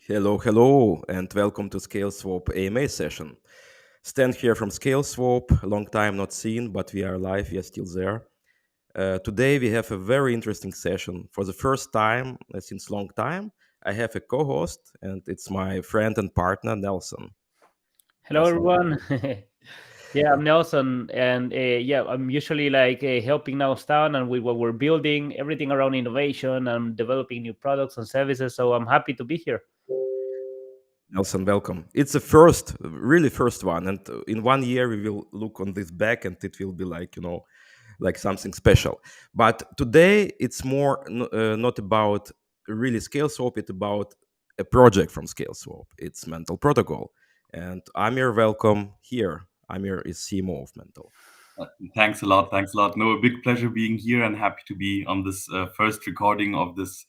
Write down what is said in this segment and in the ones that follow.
Hello, and welcome to Scaleswap AMA session. Stan here from Scaleswap, long time not seen, but we are live, we are still there. Today we have a very interesting session. For the first time since long time, I have a co-host, and it's my friend and partner Nelson. Hello, Nelson, everyone. Yeah, I'm Nelson, and yeah, I'm usually like helping now Stan and with what we're building, everything around innovation and developing new products and services. So I'm happy to be here. Nelson, welcome. It's the first, really first one, and in 1 year we will look on this back, and it will be like something special. But today it's more not about really Scaleswap, it's about a project from Scaleswap. It's Menthol Protocol. And Amir, welcome here. Amir is CMO of Menthol. Uh, Thanks a lot. Thanks a lot. No, a big pleasure being here and happy to be on this first recording of this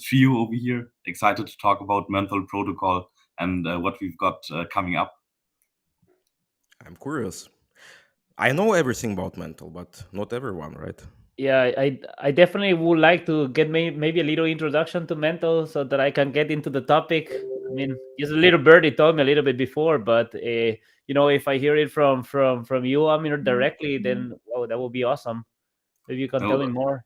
trio over here. Excited to talk about Menthol Protocol and what we've got coming up. I'm curious. I know everything about Menthol, but not everyone, right? Yeah, I definitely would like to get maybe a little introduction to Mental so that I can get into the topic. I mean, just a little birdie told me a little bit before, but if I hear it from you, Amir, directly, then wow, that would be awesome. If you can tell me No, more.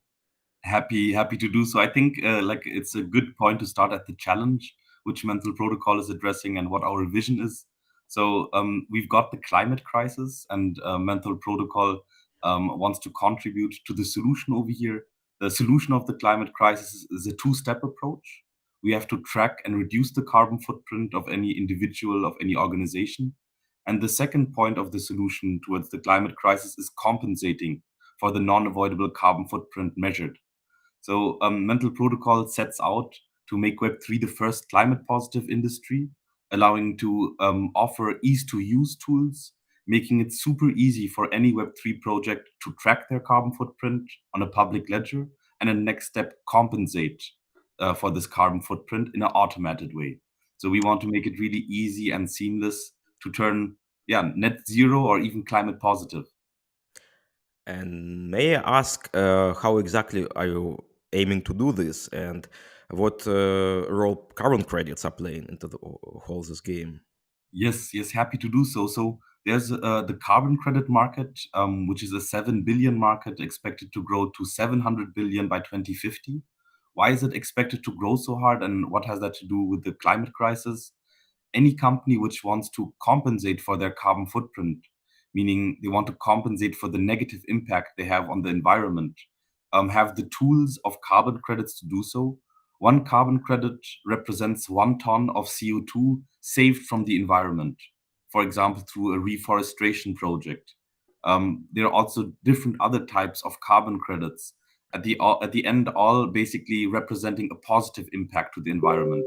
happy to do so. I think like it's a good point to start at the challenge which Menthol Protocol is addressing and what our vision is. So we've got the climate crisis, and Menthol Protocol wants to contribute to the solution over here. The solution of the climate crisis is a two-step approach. We have to track and reduce the carbon footprint of any individual, of any organization. And the second point of the solution towards the climate crisis is compensating for the non-avoidable carbon footprint measured. So, Mental Protocol sets out to make Web3 the first climate positive industry, allowing to offer ease to use tools, making it super easy for any Web3 project to track their carbon footprint on a public ledger, and a next step, compensate for this carbon footprint in an automated way. So, we want to make it really easy and seamless to turn, yeah, net zero or even climate positive. And may I ask how exactly are you aiming to do this, and what role carbon credits are playing into the whole this game? Yes, happy to do so. So there's the carbon credit market, which is a 7 billion market expected to grow to 700 billion by 2050. Why is it expected to grow so hard, and what has that to do with the climate crisis? Any company which wants to compensate for their carbon footprint, meaning they want to compensate for the negative impact they have on the environment, have the tools of carbon credits to do so. One carbon credit represents 1 ton of CO2 saved from the environment, for example, through a reforestation project. There are also different other types of carbon credits. At the end, all basically representing a positive impact to the environment.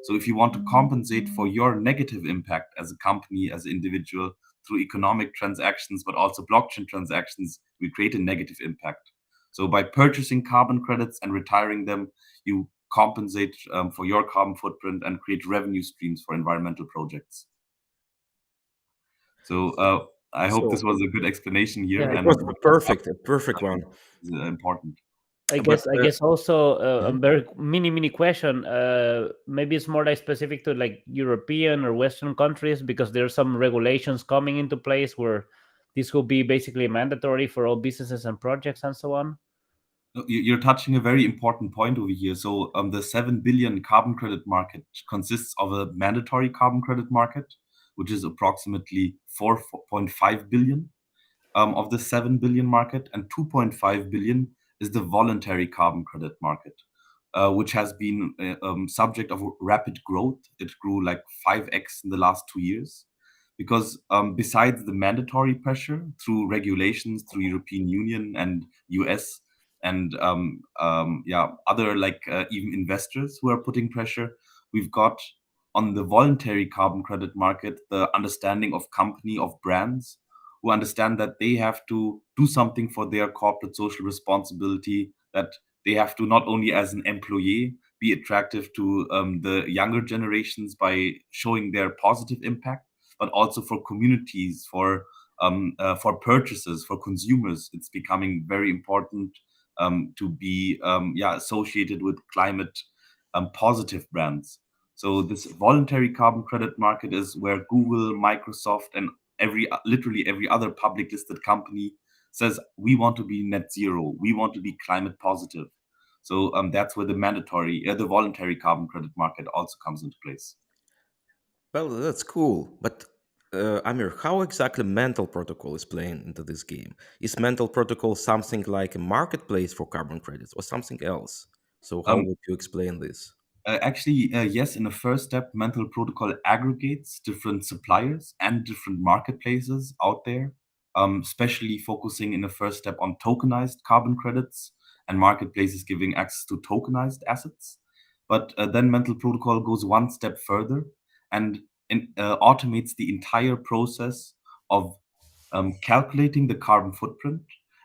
So if you want to compensate for your negative impact as a company, as an individual, through economic transactions, but also blockchain transactions, we create a negative impact. So by purchasing carbon credits and retiring them, you compensate for your carbon footprint and create revenue streams for environmental projects. So I hope this So was a good explanation here Yeah, it and was what comes up a perfect one. is important. I But guess I guess also a mhm. very mini question. Maybe it's more like specific to like European or Western countries because there are some regulations coming into place where this will be basically mandatory for all businesses and projects and so on. You're touching a very important point over here. So the 7 billion carbon credit market consists of a mandatory carbon credit market, which is approximately 4.5 billion of the 7 billion market, and 2.5 billion is the voluntary carbon credit market, which has been subject of rapid growth. It grew like 5x in the last 2 years because besides the mandatory pressure through regulations through European Union and US and yeah, other like even investors who are putting pressure, we've got on the voluntary carbon credit market the understanding of company, of brands who understand that they have to do something for their corporate social responsibility, that they have to not only as an employee be attractive to the younger generations by showing their positive impact, but also for communities, for purchases, for consumers. It's becoming very important to be yeah, associated with climate positive brands. So this voluntary carbon credit market is where Google, Microsoft, and literally every other public listed company says we want to be net zero, we want to be climate positive. So that's where the voluntary carbon credit market also comes into place. Well, that's cool. But Amir, how exactly Mental Protocol is playing into this game? Is Mental Protocol something like a marketplace for carbon credits or something else? So how Um, would you explain this? yes, in the first step, Mental Protocol aggregates different suppliers and different marketplaces out there, especially focusing in the first step on tokenized carbon credits and marketplaces giving access to tokenized assets. But then Mental Protocol goes one step further and automates the entire process of calculating the carbon footprint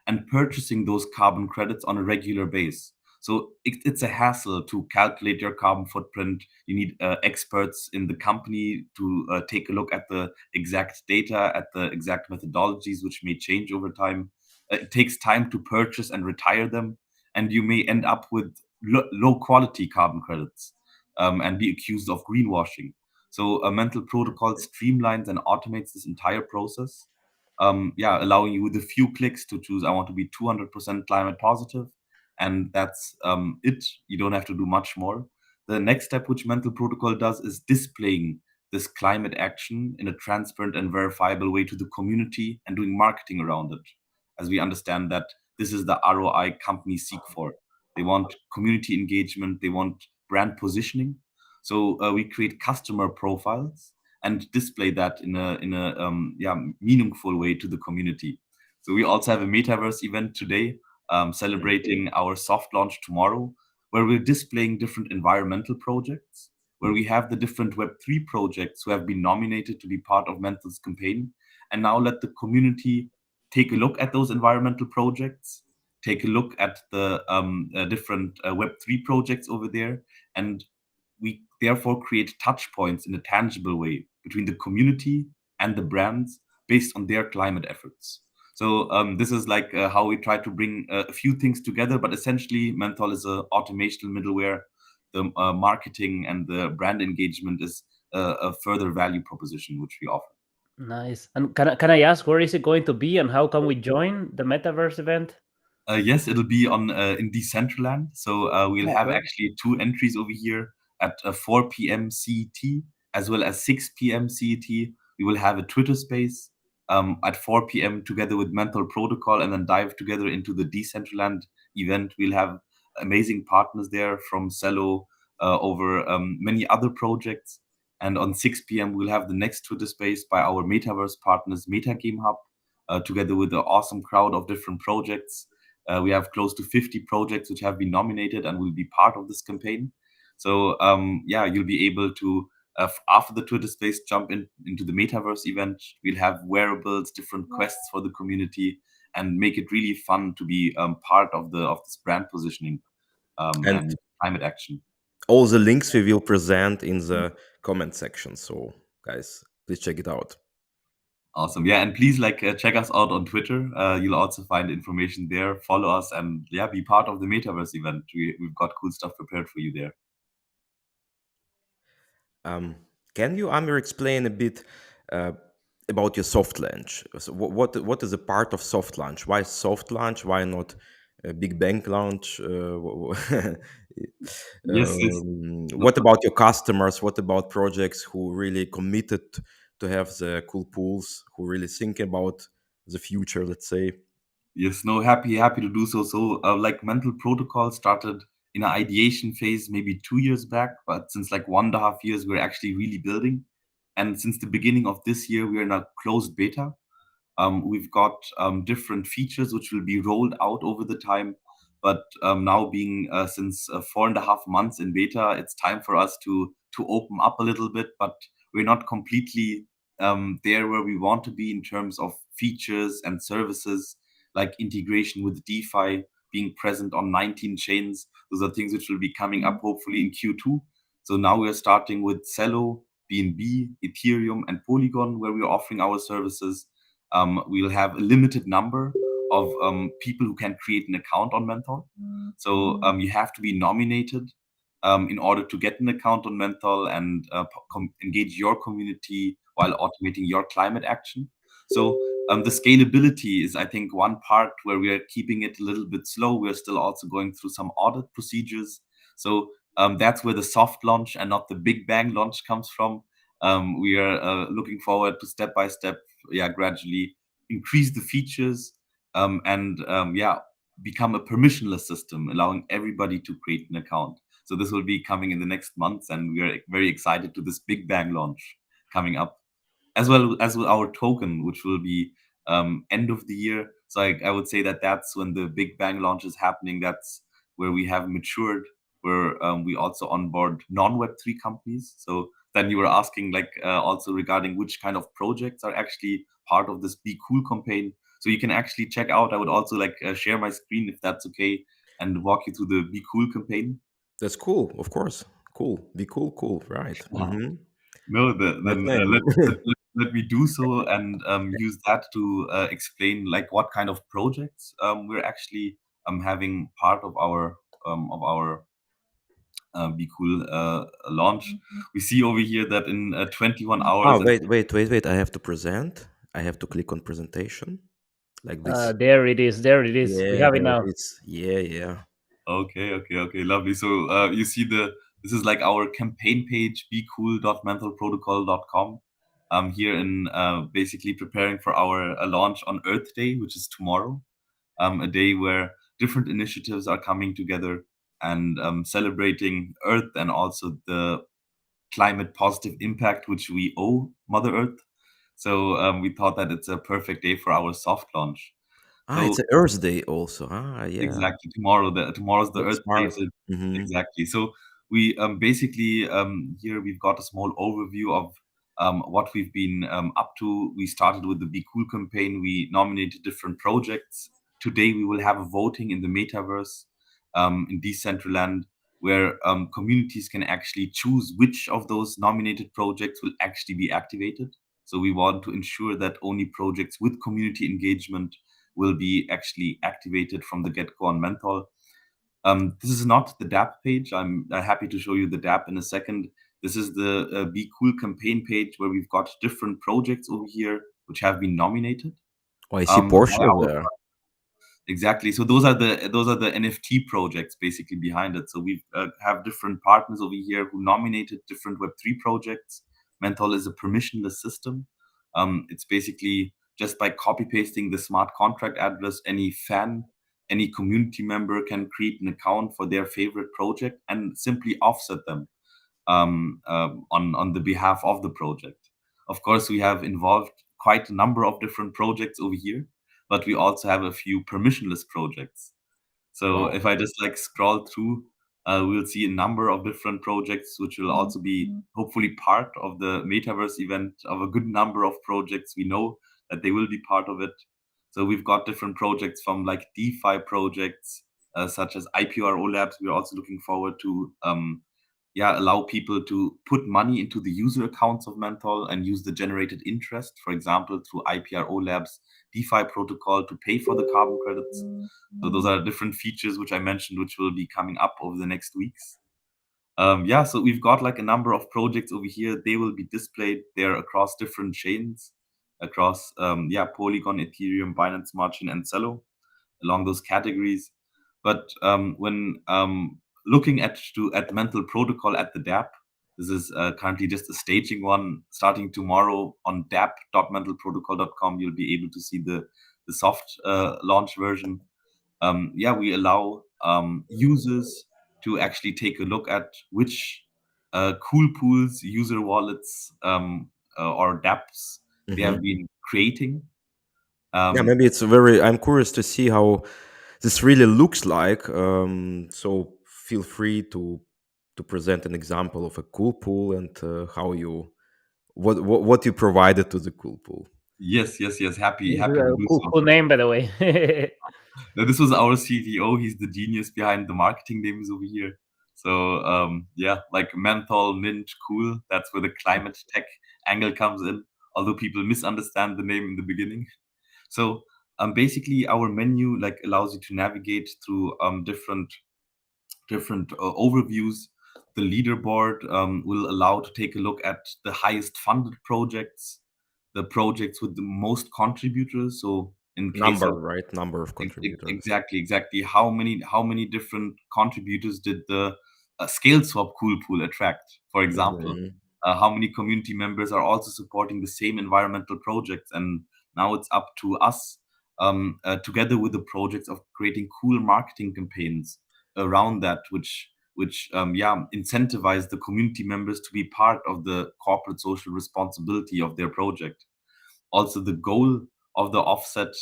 and purchasing those carbon credits on a regular base. So it's a hassle to calculate your carbon footprint. You need experts in the company to take a look at the exact data, at the exact methodologies, which may change over time. It takes time to purchase and retire them, and you may end up with low quality carbon credits and be accused of greenwashing. So a Mental Protocol streamlines and automates this entire process, yeah, allowing you with a few clicks to choose I want to be 200% climate positive, and that's it. You don't have to do much more. The next step which Mental Protocol does is displaying this climate action in a transparent and verifiable way to the community and doing marketing around it, as we understand that this is the ROI companies seek for. They want community engagement, they want brand positioning. So we create customer profiles and display that in a yeah, meaningful way to the community. So we also have a metaverse event today, celebrating our soft launch tomorrow, where we're displaying different environmental projects, where we have the different Web3 projects who have been nominated to be part of Menthal's campaign, and now let the community take a look at those environmental projects, take a look at the different Web3 projects over there, and we therefore create touch points in a tangible way between the community and the brands based on their climate efforts. So this is like how we try to bring a few things together, but essentially Menthol is a automational middleware. The marketing and the brand engagement is a further value proposition which we offer. Nice. And can I ask where is it going to be and how can we join the metaverse event? Yes, it'll be on in Decentraland. So we'll have Okay. actually two entries over here at 4 p.m. CET as well as 6 p.m. CET. We will have a Twitter space at 4 p.m. together with Menthol Protocol and then dive together into the Decentraland event. We'll have amazing partners there from Cello over many other projects. And on 6 p.m., we'll have the next Twitter space by our metaverse partners, Metagame Hub, together with an awesome crowd of different projects. We have close to 50 projects which have been nominated and will be part of this campaign. So yeah, you'll be able to after the Twitter space jump into the metaverse event. We'll have wearables, different quests for the community, and make it really fun to be part of the of this brand positioning And and climate action. all the links we will present in the comment section. So, guys, please check it out. Awesome. Yeah, and please like check us out on Twitter. You'll also find information there. Follow us and yeah, be part of the metaverse event. We've got cool stuff prepared for you there. Um, can you, Amir, explain a bit uh, about your soft launch? So what is a part of soft launch? Why soft launch? Why not a big bang launch? Yes, yes. No, What about your customers? What about projects who really committed to have the cool pools? Who really think about the future? Let's say. yes, no, happy to do so. So, like Mental Protocol started in an ideation phase maybe 2 years back, but since like 1.5 years, we're actually really building. And since the beginning of this year, we are in a closed beta. We've got different features which will be rolled out over the time. But now being since 4.5 months in beta, it's time for us to open up a little bit. But we're not completely there where we want to be in terms of features and services like integration with DeFi, being present on 19 chains. Those are things which will be coming up hopefully in Q2. So now we are starting with Celo, BNB, Ethereum, and Polygon, where we're offering our services. We'll have a limited number of people who can create an account on Menthol. So you have to be nominated in order to get an account on Menthol and engage your community while automating your climate action. So the scalability is, I think, one part where we are keeping it a little bit slow. We're still also going through some audit procedures. So that's where the soft launch and not the big bang launch comes from. We are looking forward to step by step, gradually increase the features and become a permissionless system, allowing everybody to create an account. So this will be coming in the next months, and we are very excited to this big bang launch coming up, as well as with our token, which will be end of the year. So I would say that that's when the big bang launch is happening. That's where we have matured, where we also onboard non-Web3 companies. So then you were asking, like, also regarding which kind of projects are actually part of this Be Cool campaign. So you can actually check out. I would also like share my screen if that's okay, and walk you through the Be Cool campaign. That's cool, of course. Cool. Be cool, cool. Right. No, Nice then name. let me do so and use that to explain like what kind of projects we're actually having part of our Be Cool launch. We see over here that in 21 hours Oh, and wait. I have to present. I have to click on presentation like this. There it is. There it is. We Yeah, have it there it now. is. Yeah, yeah. okay, lovely. So you see this is like our campaign page, becool.menthalprotocol.com. Here in basically preparing for our launch on Earth Day, which is tomorrow. A day where different initiatives are coming together and celebrating Earth and also the climate positive impact which we owe Mother Earth. So we thought that it's a perfect day for our soft launch. Ah, it's So a Earth Day also. Ah, yeah. exactly, tomorrow's the That's Earth Day. smart. So Mm-hmm. exactly. So we basically here we've got a small overview of what we've been up to. We started with the Be Cool campaign. We nominated different projects. Today we will have a voting in the metaverse in Decentraland, where communities can actually choose which of those nominated projects will actually be activated. So we want to ensure that only projects with community engagement will be actually activated from the get-go on Menthol. This is not the DApp page. I'm happy to show you the DApp in a second. This is the Be Cool campaign page where we've got different projects over here which have been nominated Oh, I see by Porsche our there. exactly. So those are the NFT projects basically behind it. So we have different partners over here who nominated different Web3 projects. Menthol is a permissionless system. It's basically just by copy pasting the smart contract address, any fan, any community member can create an account for their favorite project and simply offset them on the behalf of the project. Of course, we have involved quite a number of different projects over here, but we also have a few permissionless projects. So Wow. if I just like scroll through, we'll see a number of different projects, which will also be hopefully part of the metaverse event. Of a good number of projects, we know that they will be part of it. So we've got different projects from like DeFi projects, such as IPRO Labs. We're also looking forward to allow people to put money into the user accounts of Menthol and use the generated interest, for example, through IPRO Labs DeFi protocol to pay for the carbon credits. So those are different features which I mentioned, which will be coming up over the next weeks. So we've got like a number of projects over here. They will be displayed. They're across different chains, across Polygon, Ethereum, Binance Smart Chain, and Celo, along those categories. But when looking at Menthol Protocol at the DApp, this is currently just a staging one. Starting tomorrow on dapp.menthalprotocol.com, you'll be able to see the soft launch version. We allow users to actually take a look at which cool pools, user wallets, or dApps they Mm-hmm. have been creating. Yeah, Um, maybe it's a very. I'm curious to see how this really looks like. So feel free to present an example of a cool pool and how you what you provided to the cool pool. yes. Happy This is happy to a do cool, so. cool name, by the way. Now, this was our CTO. He's the genius behind the marketing names over here. So like menthol, mint, cool. That's where the climate tech angle comes in. Although people misunderstand the name in the beginning. So basically, our menu like allows you to navigate through different overviews. the leaderboard will allow to take a look at the highest funded projects, the projects with the most contributors. So in case Number, of right? Number of contributors. exactly how many different contributors did the Scaleswap cool pool attract, for example? Hmm. How many community members are also supporting the same environmental projects? And now it's up to us, together with the projects, of creating cool marketing campaigns around that, which incentivize the community members to be part of the corporate social responsibility of their project. Also, the goal of the offset,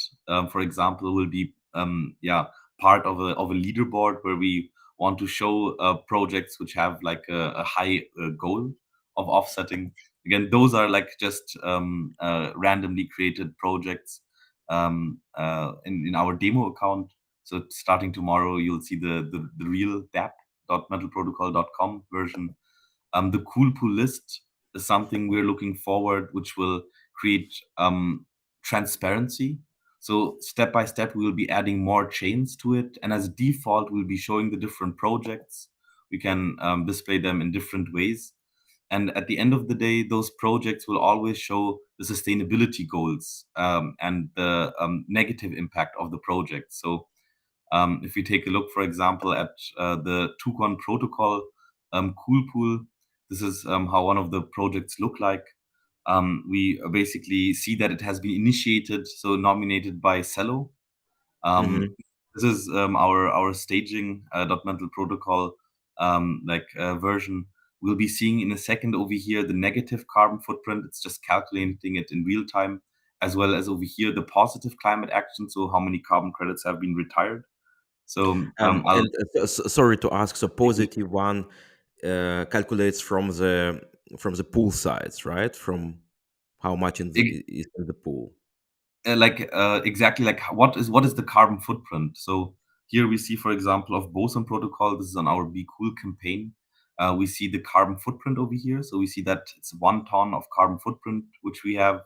for example, will be part of a leaderboard where we want to show projects which have like a high goal of offsetting. Again, those are like just randomly created projects in our demo account. So starting tomorrow, you'll see the real dap.metalprotocol.com version. The cool pool list is something we're looking forward, which will create transparency. So step by step, we will be adding more chains to it, and as default, we'll be showing the different projects. We can display them in different ways, and at the end of the day, those projects will always show the sustainability goals and the negative impact of the project. So if we take a look, for example, at the Tukon protocol cool pool, this is how one of the projects look like. We basically see that it has been initiated, so nominated by Cello. Hmm. Um, this is our staging .mental protocol version. We'll be seeing in a second over here the negative carbon footprint. It's just calculating it in real time, as well as over here the positive climate action. So how many carbon credits have been retired? So I'll And sorry to ask, so positive one calculates from the pool size, right? From how much is in the pool. exactly like what is the carbon footprint. So here we see, for example, of boson protocol, this is on our Be Cool campaign. We see the carbon footprint over here, so we see that it's 1 ton of carbon footprint which we have.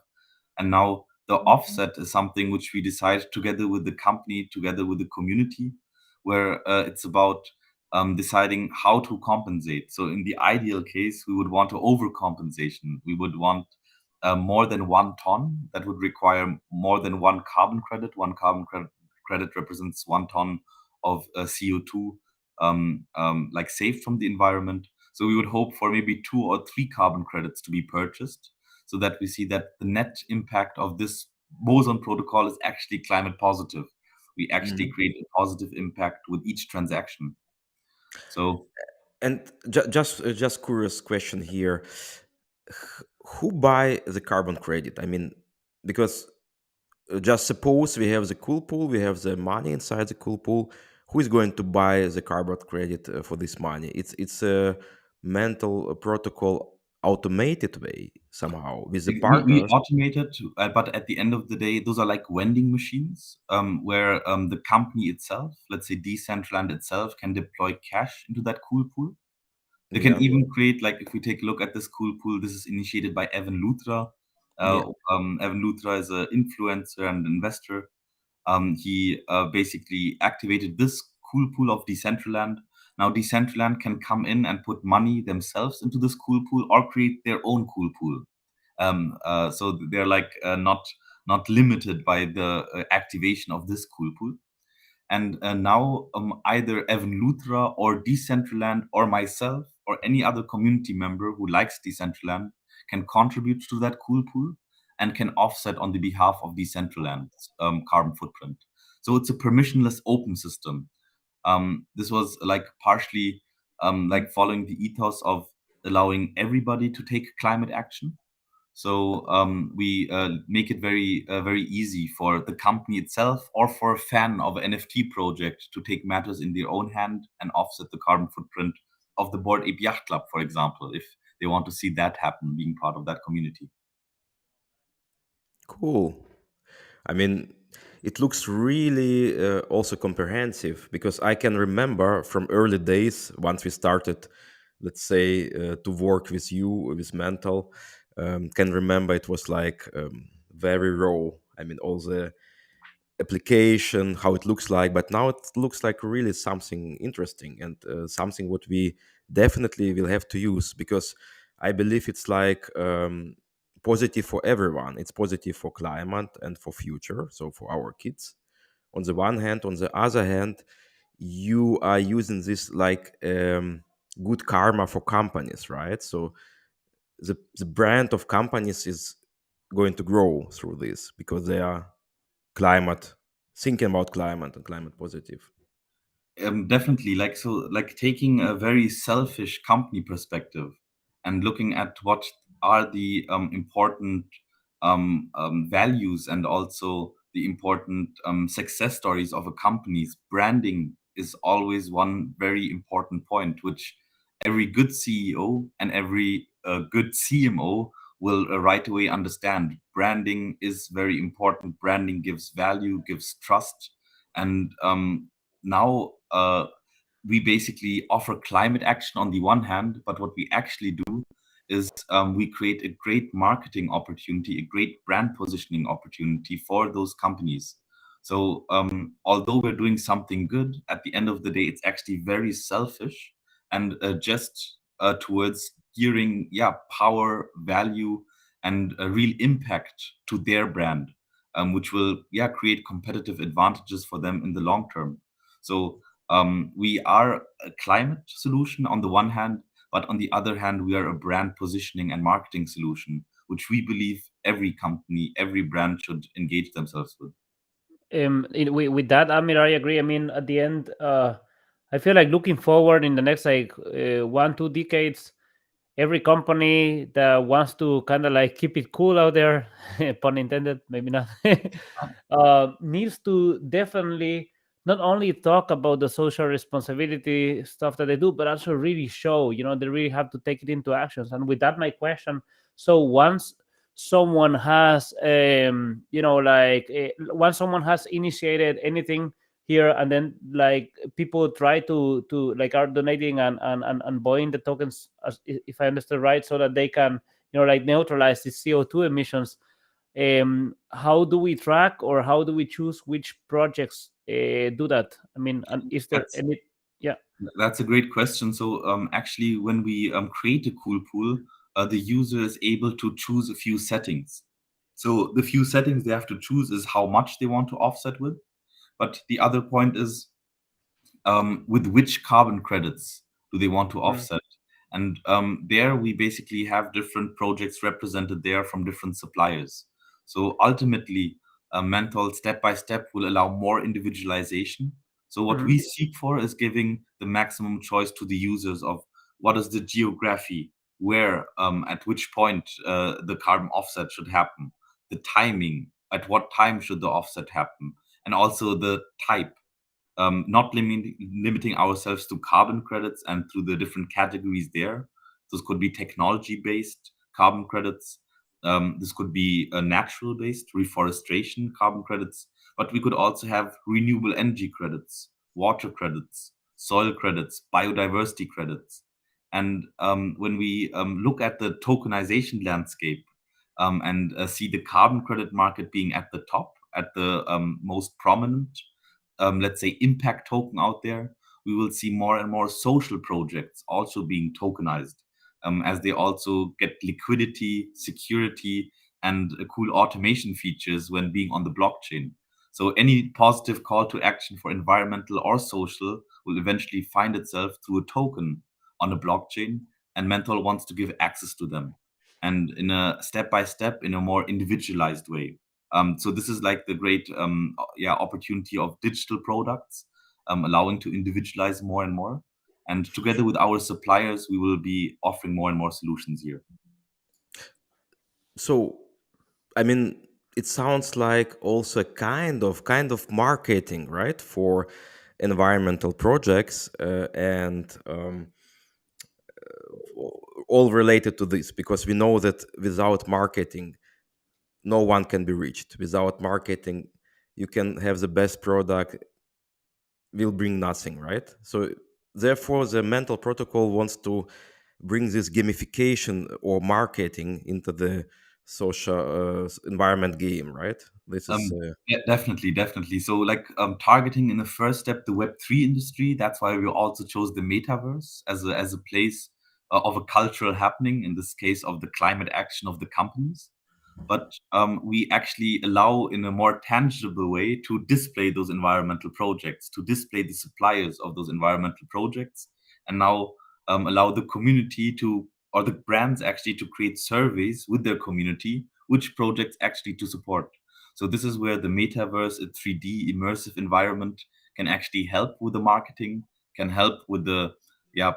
And now the offset is something which we decide together with the company, together with the community, where it's about deciding how to compensate. So in the ideal case, we would want to overcompensation. We would want more than 1 ton. That would require more than one carbon credit. One credit represents 1 ton of CO2, like saved from the environment. So we would hope for maybe 2 or 3 carbon credits to be purchased, so that we see that the net impact of this boson protocol is actually climate positive. We actually Mhm. create a positive impact with each transaction. So And just curious question here: who buy the carbon credit? I mean, because just suppose we have the cool pool, we have the money inside the cool pool. Who is going to buy the carbon credit for this money? It's a mental protocol automated way somehow with the we partners. automate it, but at the end of the day, those are like vending machines, where the company itself, let's say Decentraland itself, can deploy cash into that cool pool. They can Yeah, even create, like, if we take a look at this cool pool, this is initiated by Evan Lutra. yeah. Evan Lutra is an influencer and investor. He basically activated this cool pool of Decentraland. Now, Decentraland can come in and put money themselves into this cool pool or create their own cool pool. So they're like not limited by the activation of this cool pool. And now either Evan Luthra or Decentraland or myself or any other community member who likes Decentraland can contribute to that cool pool and can offset on the behalf of Decentraland's carbon footprint. So it's a permissionless open system. This was like partially like following the ethos of allowing everybody to take climate action. So we make it very easy for the company itself or for a fan of an NFT project to take matters in their own hand and offset the carbon footprint of the Board Ape Yacht Club, for example, if they want to see that happen, being part of that community. Cool. I mean, it looks really also comprehensive because I can remember from early days once we started, let's say, to work with you with Mental. Can remember it was like very raw. I mean, all the application, how it looks like, but now it looks like really something interesting and something what we definitely will have to use, because I believe it's like positive for everyone. It's positive for climate and for future, so for our kids on the one hand. On the other hand, you are using this like good karma for companies, right? So the brand of companies is going to grow through this because they are climate thinking about climate and climate positive. Definitely, like, so, like, taking a very selfish company perspective and looking at what are the important values, and also the important success stories of a company's branding is always one very important point, which every good CEO and every good CMO will right away understand. Branding is very important. Branding gives value, gives trust, and now we basically offer climate action on the one hand, but what we actually do is we create a great marketing opportunity, a great brand positioning opportunity for those companies. So although we're doing something good, at the end of the day, it's actually very selfish and just towards gearing, yeah, power, value, and a real impact to their brand, which will, yeah, create competitive advantages for them in the long term. So we are a climate solution on the one hand, but on the other hand, we are a brand positioning and marketing solution, which we believe every company, every brand should engage themselves with. With that, Amir, I agree. I mean, at the end, I feel like looking forward in the next like 1 2 decades, every company that wants to kind of like keep it cool out there, pun intended, maybe not, needs to definitely not only talk about the social responsibility stuff that they do, but also really show, they really have to take it into actions. And with that, my question: so once someone has, once someone has initiated anything here, and then like people try to like are donating and buying the tokens, as if I understood right, so that they can like neutralize the CO2 emissions. How do we track, or how do we choose which projects do that? I mean, and is there That's any? Yeah. That's a great question. So actually, when we create a cool pool, the user is able to choose a few settings. So the few settings they have to choose is how much they want to offset with. But the other point is with which carbon credits do they want to Mm, offset? And there we basically have different projects represented there from different suppliers. So ultimately, Menthol step by step will allow more individualization. So what mm, we seek for is giving the maximum choice to the users of what is the geography, where, at which point the carbon offset should happen, the timing, at what time should the offset happen, and also the type, not limiting ourselves to carbon credits and through the different categories there. This could be technology-based carbon credits. This could be a natural-based reforestation carbon credits, but we could also have renewable energy credits, water credits, soil credits, biodiversity credits. And when we look at the tokenization landscape, and see the carbon credit market being at the top, at the most prominent, let's say, impact token out there, we will see more and more social projects also being tokenized, as they also get liquidity, security, and cool automation features when being on the blockchain. So any positive call to action for environmental or social will eventually find itself through a token on a blockchain, and Menthol wants to give access to them, and in a step by step, in a more individualized way. So this is like the great yeah, opportunity of digital products, allowing to individualize more and more. And together with our suppliers, we will be offering more and more solutions here. So I mean, it sounds like also kind of marketing, right, for environmental projects, and all related to this, because we know that without marketing no one can be reached. Without marketing, you can have the best product, will bring nothing, right? So therefore the mental protocol wants to bring this gamification or marketing into the social environment game, right? This is Yeah, definitely, definitely. So, like, targeting in the first step the Web3 industry. That's why we also chose the metaverse as a place of a cultural happening. In this case, of the climate action of the companies. But we actually allow in a more tangible way to display those environmental projects, to display the suppliers of those environmental projects, and now allow the community to, or the brands actually, to create surveys with their community, which projects actually to support. So this is where the metaverse, a 3D immersive environment, can actually help with the marketing, can help with the, yeah,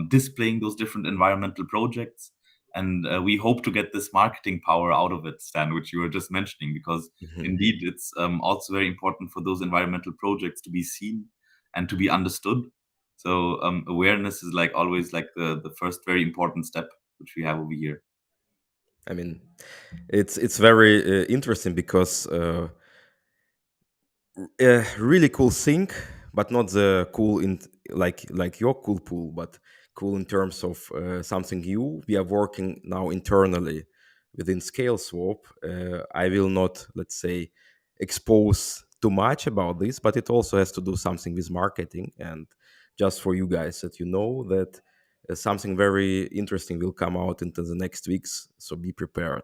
displaying those different environmental projects. And we hope to get this marketing power out of it, Stan, which you were just mentioning, because indeed it's also very important for those environmental projects to be seen and to be understood. So awareness is like always like the first very important step which we have over here. I mean, it's very interesting because a really cool thing, but not the cool in like your cool pool, but cool in terms of something new. We are working now internally within Scaleswap. I will not, let's say, expose too much about this, but it also has to do something with marketing. And just for you guys, that you know that something very interesting will come out into the next weeks. So be prepared,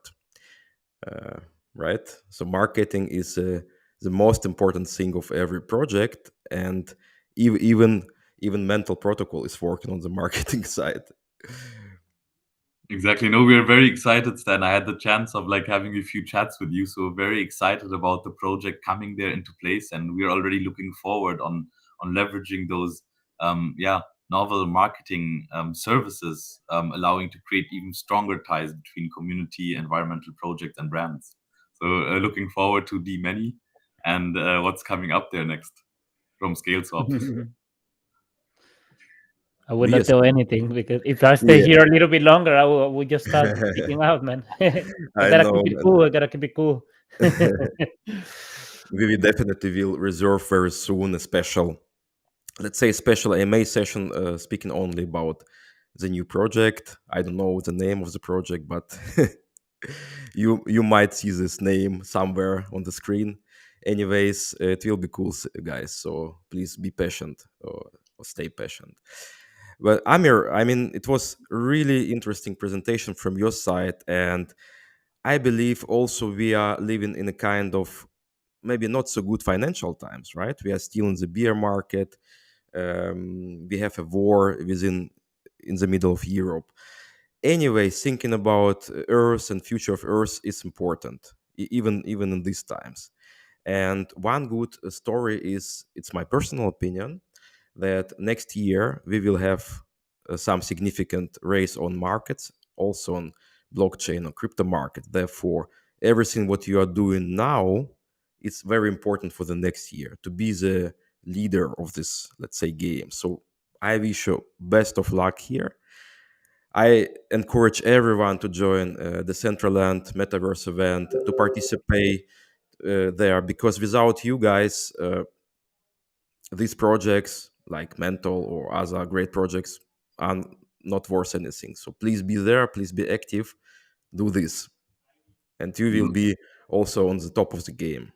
uh, right? So marketing is the most important thing of every project, and even Menthol Protocol is working on the marketing side. Exactly. No, we are very excited, Stan. I had the chance of like having a few chats with you, so very excited about the project coming there into place, and we're already looking forward on leveraging those yeah, novel marketing services, allowing to create even stronger ties between community, environmental projects, and brands. So looking forward to the many and what's coming up there next from ScaleSwap. I would We not as tell anything because if I stay yeah, here a little bit longer, I would just start speaking out, man. I I gotta know, keep it man. cool. I gotta keep it cool. We will definitely will reserve very soon a special, let's say, special AMA session, speaking only about the new project. I don't know the name of the project, but you might see this name somewhere on the screen. Anyways, it will be cool, guys. So please be patient, or stay patient. Well, Amir, I mean, it was really interesting presentation from your side, and I believe also we are living in a kind of maybe not so good financial times, right? We are still in the bear market. We have a war within in the middle of Europe. Anyway, thinking about Earth and future of Earth is important, even in these times. And one good story is, it's my personal opinion, that next year we will have some significant raise on markets, also on blockchain or crypto market. Therefore, everything what you are doing now is very important for the next year to be the leader of this, let's say, game. So I wish you best of luck here. I encourage everyone to join the Centraland Metaverse event, to participate there, because without you guys, these projects like Mental or other great projects are not worth anything. So please be there, please be active, do this, and you will be also on the top of the game.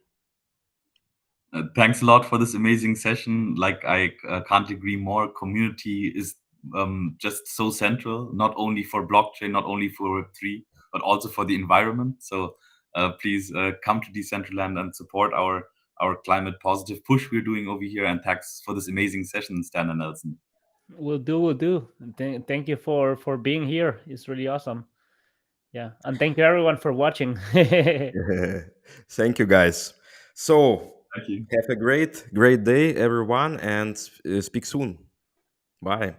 Thanks a lot for this amazing session. Like, I can't agree more. Community is just so central, not only for blockchain, not only for Web3, but also for the environment. So please come to Decentraland and support our climate positive push we're doing over here. And thanks for this amazing session, Stan and Nelson. We'll do. We'll do. And thank you for being here. It's really awesome. Yeah, and thank you everyone for watching. Thank you, guys. So Thank you. have a great day, everyone, and speak soon. Bye.